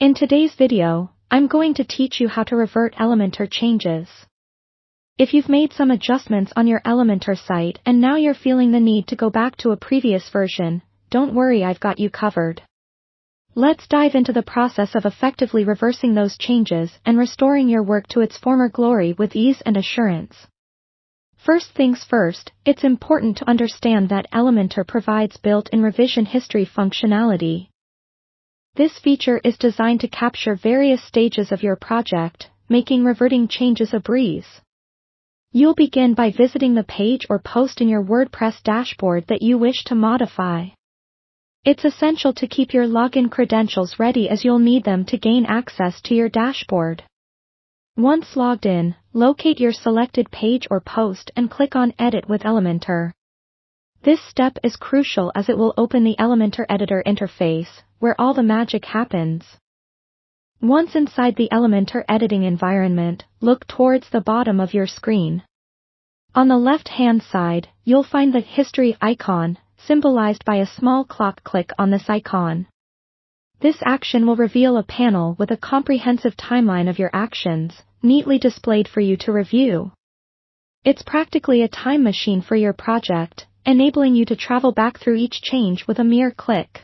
In today's video, I'm going to teach you how to revert Elementor changes. If you've made some adjustments on your Elementor site and now you're feeling the need to go back to a previous version, don't worry, I've got you covered. Let's dive into the process of effectively reversing those changes and restoring your work to its former glory with ease and assurance. First things first, it's important to understand that Elementor provides built-in revision history functionality. This feature is designed to capture various stages of your project, making reverting changes a breeze. You'll begin by visiting the page or post in your WordPress dashboard that you wish to modify. It's essential to keep your login credentials ready as you'll need them to gain access to your dashboard. Once logged in, locate your selected page or post and click on Edit with Elementor. This step is crucial as it will open the Elementor editor interface, where all the magic happens. Once inside the Elementor editing environment, look towards the bottom of your screen. On the left-hand side, you'll find the History icon, symbolized by a small clock. Click on this icon. This action will reveal a panel with a comprehensive timeline of your actions, neatly displayed for you to review. It's practically a time machine for your project, enabling you to travel back through each change with a mere click.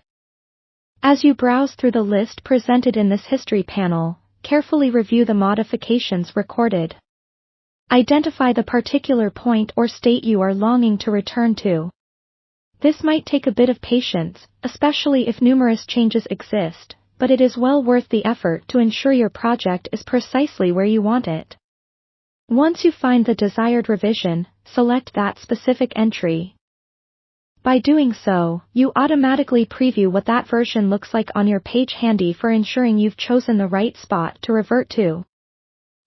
As you browse through the list presented in this history panel, carefully review the modifications recorded. Identify the particular point or state you are longing to return to. This might take a bit of patience, especially if numerous changes exist, but it is well worth the effort to ensure your project is precisely where you want it. Once you find the desired revision, select that specific entry. By doing so, you automatically preview what that version looks like on your page, handy for ensuring you've chosen the right spot to revert to.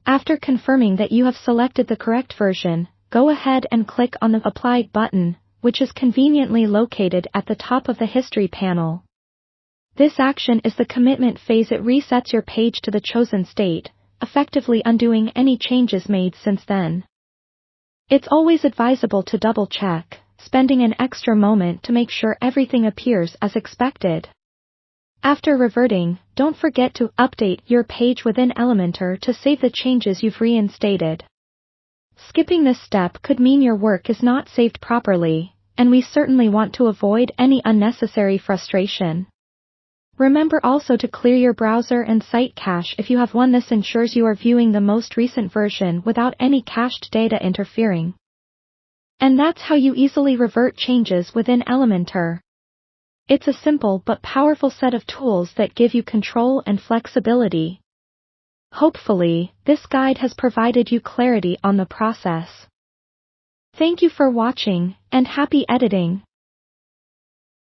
After confirming that you have selected the correct version, go ahead and click on the Apply button, which is conveniently located at the top of the history panel. This action is the commitment phase. It resets your page to the chosen state, effectively undoing any changes made since then. It's always advisable to double-check, spending an extra moment to make sure everything appears as expected. After reverting, don't forget to update your page within Elementor to save the changes you've reinstated. Skipping this step could mean your work is not saved properly, and we certainly want to avoid any unnecessary frustration. Remember also to clear your browser and site cache if you have one. This ensures you are viewing the most recent version without any cached data interfering. And that's how you easily revert changes within Elementor. It's a simple but powerful set of tools that give you control and flexibility. Hopefully, this guide has provided you clarity on the process. Thank you for watching, and happy editing!